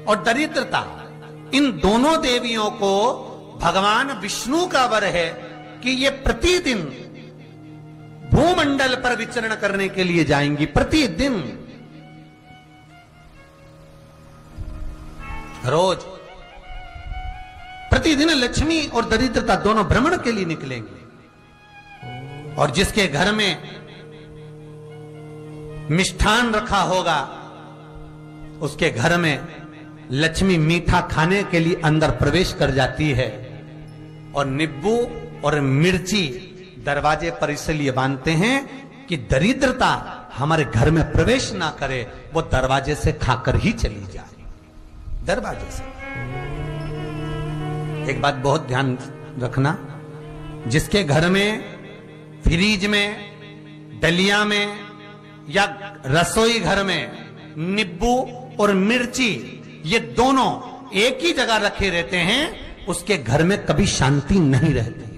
और दरिद्रता, इन दोनों देवियों को भगवान विष्णु का वर है कि ये प्रतिदिन भूमंडल पर विचरण करने के लिए जाएंगी। प्रतिदिन, रोज, प्रतिदिन लक्ष्मी और दरिद्रता दोनों भ्रमण के लिए निकलेंगे। और जिसके घर में मिष्ठान रखा होगा, उसके घर में लक्ष्मी मीठा खाने के लिए अंदर प्रवेश कर जाती है। और नींबू और मिर्ची दरवाजे पर इसलिए बांधते हैं कि दरिद्रता हमारे घर में प्रवेश ना करे, वो दरवाजे से खाकर ही चली जाए। दरवाजे से। एक बात बहुत ध्यान रखना, जिसके घर में फ्रिज में, दलिया में या रसोई घर में नींबू और मिर्ची ये दोनों एक ही जगह रखे रहते हैं, उसके घर में कभी शांति नहीं रहती है।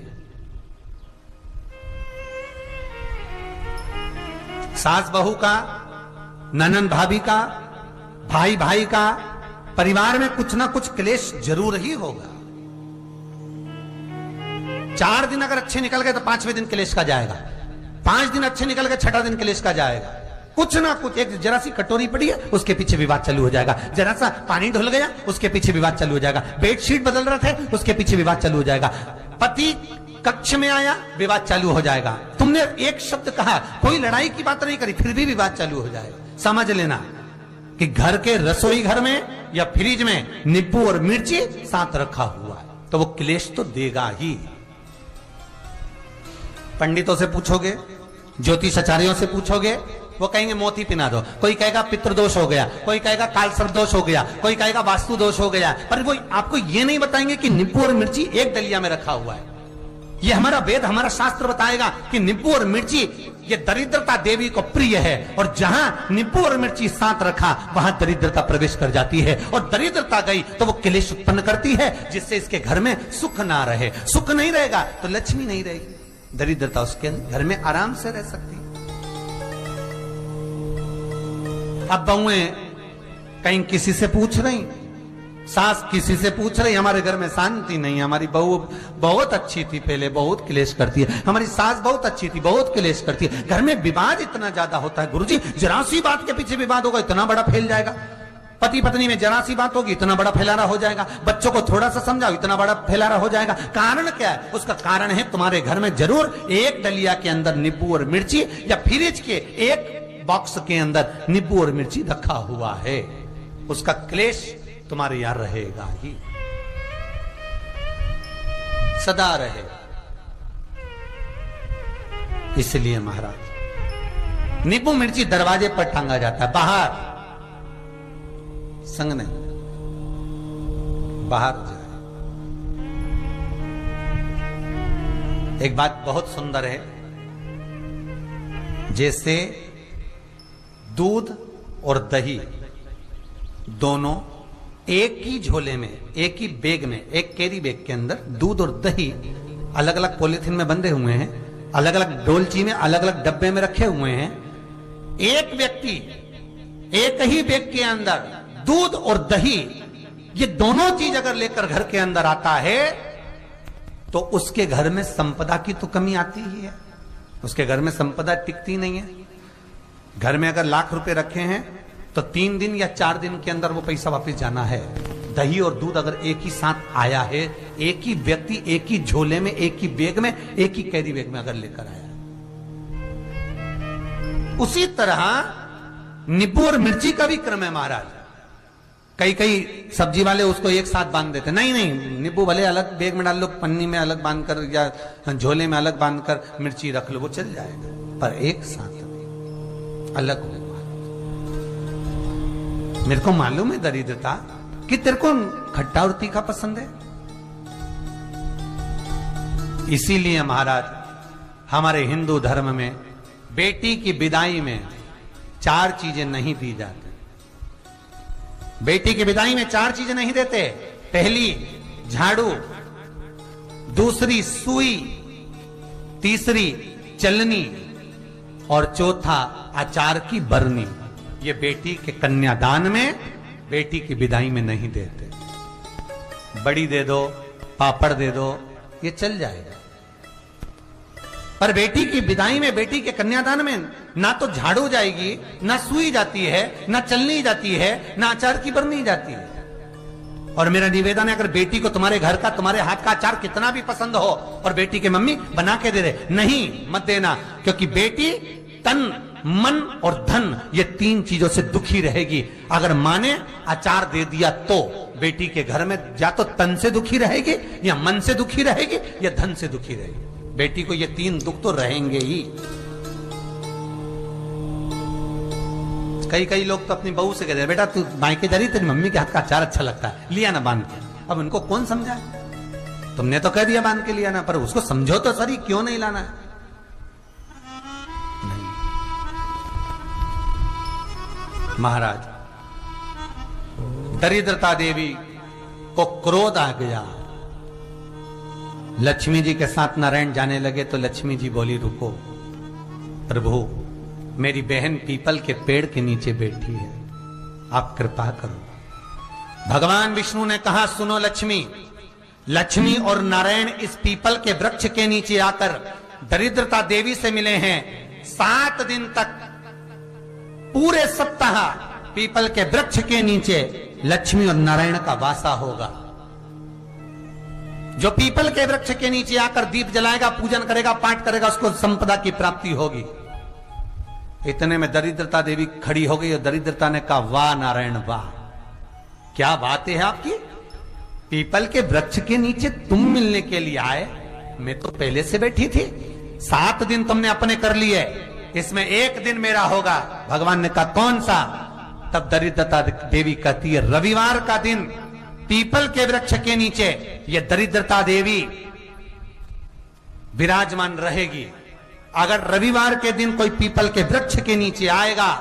सास बहू का, ननंद भाभी का, भाई भाई का, परिवार में कुछ ना कुछ क्लेश जरूर ही होगा। 4 दिन अगर अच्छे निकल गए तो 5वें दिन क्लेश का जाएगा, 5 दिन अच्छे निकल गए 6ठा दिन क्लेश का जाएगा। कुछ ना कुछ, एक जरा सी कटोरी पड़ी है उसके पीछे विवाद चालू हो जाएगा, जरा सा पानी ढुल गया उसके पीछे विवाद चालू हो जाएगा, बेडशीट बदल रहे थे उसके पीछे विवाद चालू हो जाएगा, पति कक्ष में आया विवाद चालू हो जाएगा। तुमने एक शब्द कहा, कोई लड़ाई की बात नहीं करी, फिर भी विवाद चालू हो जाएगा। समझ लेना कि घर के रसोई घर में या फ्रिज में नींबू और मिर्ची साथ रखा हुआ है तो वो क्लेश तो देगा ही। पंडितों से पूछोगे, ज्योतिषाचार्यों से पूछोगे, वो कहेंगे मोती पिना दो, कोई कहेगा पितृदोष हो गया, कोई कहेगा काल सर्प दोष हो गया, कोई कहेगा वास्तु दोष हो गया, पर वो आपको ये नहीं बताएंगे कि नींबू और मिर्ची एक दलिया में रखा हुआ है। ये हमारा वेद, हमारा शास्त्र बताएगा कि नींबू और मिर्ची ये दरिद्रता देवी को प्रिय है, और जहां नींबू और मिर्ची साथ रखा वहां दरिद्रता प्रवेश कर जाती है, और दरिद्रता गई तो वो क्लेश उत्पन्न करती है, जिससे इसके घर में सुख ना रहे। सुख नहीं रहेगा तो लक्ष्मी नहीं रहेगी, दरिद्रता उसके घर में आराम से रह सकती है। अब बहुएं कहीं किसी से पूछ रही, सास किसी से पूछ रही, हमारे घर में शांति नहीं, हमारी बहू बहुत अच्छी थी पहले, बहुत क्लेश करती है, हमारी सास बहुत अच्छी थी, बहुत क्लेश करती है। घर में विवाद इतना ज्यादा होता है गुरुजी, जरा सी बात के पीछे विवाद होगा इतना बड़ा फैल जाएगा, पति पत्नी में जरा सी बात होगी इतना बड़ा फैलाना हो जाएगा, बच्चों को थोड़ा सा समझाओ इतना बड़ा फैलाना हो जाएगा। कारण क्या है? उसका कारण है तुम्हारे घर में जरूर एक डलिया के अंदर नींबू और मिर्ची या फ्रिज के एक बॉक्स के अंदर नींबू और मिर्ची रखा हुआ है, उसका क्लेश तुम्हारे यार रहेगा ही, सदा रहेगा। इसलिए महाराज नींबू मिर्ची दरवाजे पर टांगा जाता है, बाहर संग नहीं, बाहर जाए। एक बात बहुत सुंदर है, जैसे दूध और दही दोनों एक ही झोले में, एक ही बैग में, एक कैरी बैग के अंदर दूध और दही अलग अलग पॉलिथीन में बंधे हुए हैं, अलग अलग डोलची में, अलग अलग डब्बे में रखे हुए हैं। एक व्यक्ति एक ही बैग के अंदर दूध और दही ये दोनों चीज अगर लेकर घर के अंदर आता है तो उसके घर में संपदा की तो कमी आती ही है, उसके घर में संपदा टिकती नहीं है। घर में अगर लाख रुपए रखे हैं तो 3 दिन या 4 दिन के अंदर वो पैसा वापस जाना है। दही और दूध अगर एक ही साथ आया है, एक ही व्यक्ति एक ही झोले में, एक ही बैग में, एक ही कैरी बैग में अगर लेकर आया, उसी तरह नींबू और मिर्ची का भी क्रम है महाराज। कई सब्जी वाले उसको एक साथ बांध देते, नहीं नहीं, नींबू भले अलग बैग में डाल लो, पन्नी में अलग बांधकर या झोले में अलग बांधकर मिर्ची रख लो, वो चल जाएगा, पर एक साथ अलग हो। मेरे को मालूम है दरिद्रता कि तेरे को खट्टा और तीखा पसंद है, इसीलिए महाराज हमारे हिंदू धर्म में बेटी की विदाई में 4 चीजें नहीं दी जाती। बेटी की विदाई में 4 चीजें नहीं देते। पहली झाड़ू, दूसरी सुई, तीसरी चलनी और चौथा अचार की बरनी। ये बेटी के कन्यादान में बेटी की विदाई में नहीं देते। बड़ी दे दो, पापड़ दे दो, ये चल जाएगा, पर बेटी की विदाई में, बेटी के कन्यादान में ना तो झाड़ू जाएगी, ना सुई जाती है, ना चलनी जाती है, ना अचार की बरनी जाती है। और मेरा निवेदन है, अगर बेटी को तुम्हारे घर का, तुम्हारे हाथ का अचार कितना भी पसंद हो और बेटी के मम्मी बना के दे दे, नहीं, मत देना, क्योंकि बेटी तन, मन और धन, ये 3 चीजों से दुखी रहेगी। अगर माँ ने अचार दे दिया तो बेटी के घर में या तो तन से दुखी रहेगी, या मन से दुखी रहेगी, या धन से दुखी रहेगी। बेटी को ये 3 दुख तो रहेंगे ही। कई लोग तो अपनी बहू से कहते हैं, बेटा तू मायके जा रही, तेरी मम्मी के हाथ का अचार अच्छा लगता है, लिया ना बांध के। अब उनको कौन समझाए? तुमने तो कह दिया बांध के लिया ना, पर उसको समझो तो सही, क्यों नहीं लाना है? नहीं। महाराज, दरिद्रता देवी को क्रोध आ गया। लक्ष्मी जी के साथ नारायण जाने लगे तो लक्ष्मी जी बोली, रुको प्रभु, मेरी बहन पीपल के पेड़ के नीचे बैठी है, आप कृपा करो। भगवान विष्णु ने कहा, सुनो लक्ष्मी, लक्ष्मी और नारायण इस पीपल के वृक्ष के नीचे आकर दरिद्रता देवी से मिले हैं। 7 दिन तक, पूरे सप्ताह पीपल के वृक्ष के नीचे लक्ष्मी और नारायण का वासा होगा। जो पीपल के वृक्ष के नीचे आकर दीप जलाएगा, पूजन करेगा, पाठ करेगा, उसको संपदा की प्राप्ति होगी। इतने में दरिद्रता देवी खड़ी हो गई और दरिद्रता ने कहा, वाह नारायण वाह, क्या बात है आपकी, पीपल के वृक्ष के नीचे तुम मिलने के लिए आए, मैं तो पहले से बैठी थी। 7 दिन तुमने अपने कर लिए, इसमें 1 दिन मेरा होगा। भगवान ने कहा, कौन सा? तब दरिद्रता देवी कहती है, रविवार का दिन पीपल के वृक्ष के नीचे ये दरिद्रता देवी विराजमान रहेगी। अगर रविवार के दिन कोई पीपल के वृक्ष के नीचे आएगा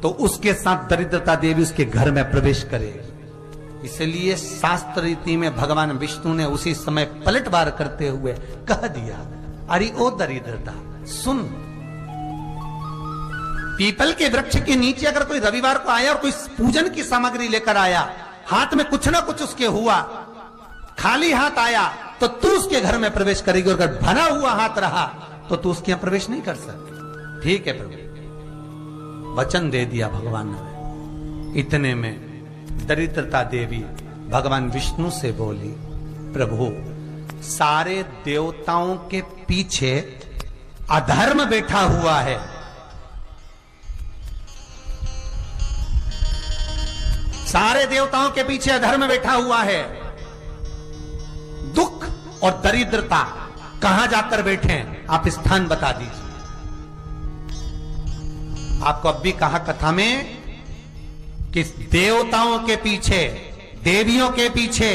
तो उसके साथ दरिद्रता देवी उसके घर में प्रवेश करेगी। इसलिए शास्त्र रीति में भगवान विष्णु ने उसी समय पलटवार करते हुए कह दिया, अरे ओ दरिद्रता सुन, पीपल के वृक्ष के नीचे अगर कोई रविवार को आया और कोई पूजन की सामग्री लेकर आया, हाथ में कुछ ना कुछ उसके हुआ, खाली हाथ आया, तो तू उसके घर में प्रवेश करेगी, और अगर भरा हुआ हाथ रहा तो तू उसके यहां प्रवेश नहीं कर सकती। ठीक है प्रभु, वचन दे दिया भगवान ने। इतने में दरिद्रता देवी भगवान विष्णु से बोली, प्रभु, सारे देवताओं के पीछे अधर्म बैठा हुआ है, सारे देवताओं के पीछे अधर्म बैठा हुआ है। दुख और दरिद्रता कहां जाकर बैठे हैं, आप स्थान बता दीजिए। आपको अब भी कहा कथा में कि देवताओं के पीछे, देवियों के पीछे,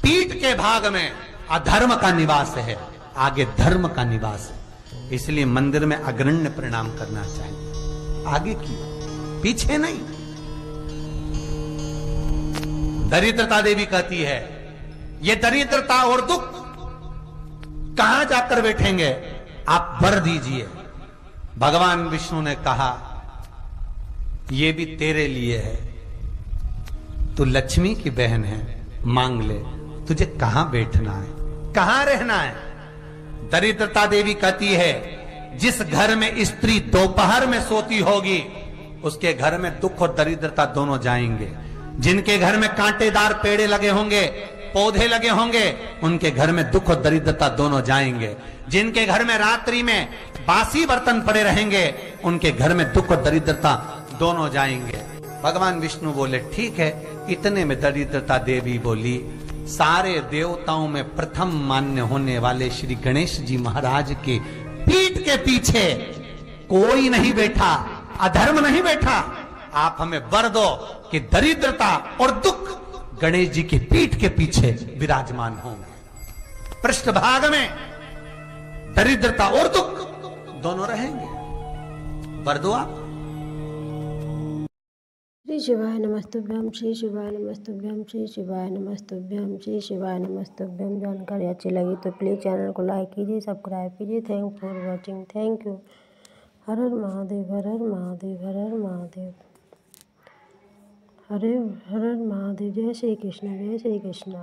पीठ के भाग में अधर्म का निवास है, आगे धर्म का निवास है। इसलिए मंदिर में अग्रण्य प्रणाम करना चाहिए, आगे की, पीछे नहीं। दरिद्रता देवी कहती है, ये दरिद्रता और दुख कहां जाकर बैठेंगे, आप वर दीजिए। भगवान विष्णु ने कहा, ये भी तेरे लिए है, तू लक्ष्मी की बहन है, मांग ले, तुझे कहां बैठना है, कहां रहना है। दरिद्रता देवी कहती है, जिस घर में स्त्री दोपहर में सोती होगी उसके घर में दुख और दरिद्रता दोनों जाएंगे। जिनके घर में कांटेदार पेड़े लगे होंगे, पौधे लगे होंगे, उनके घर में दुख और दरिद्रता दोनों जाएंगे। जिनके घर में रात्रि में बासी बर्तन पड़े रहेंगे, उनके घर में दुख और दरिद्रता दोनों जाएंगे। भगवान विष्णु बोले, ठीक है। इतने में दरिद्रता देवी बोली, सारे देवताओं में प्रथम मान्य होने वाले श्री गणेश जी महाराज के पीठ के पीछे कोई नहीं बैठा, अधर्म नहीं बैठा। आप हमें वर दो कि दरिद्रता और दुख गणेश जी की पीठ के पीछे विराजमान होंगे, पृष्ठभाग में दरिद्रता और दुख दोनों रहेंगे। वर दो आप। श्री शिवाय नमस्तुभ्यम, श्री शिवाय नमस्तुभ्यम, श्री शिवाय नमस्तुभ्यम, श्री शिवाय नमस्तुभ्यम। जानकारी अच्छी लगी तो प्लीज़ चैनल को लाइक कीजिए, सब्सक्राइब कीजिए। Thank for watching, thank you. हर हर महादेव, हर हर महादेव, हर हर महादेव। हरे हर हर महादेव। जय श्री कृष्ण, जय श्री कृष्ण।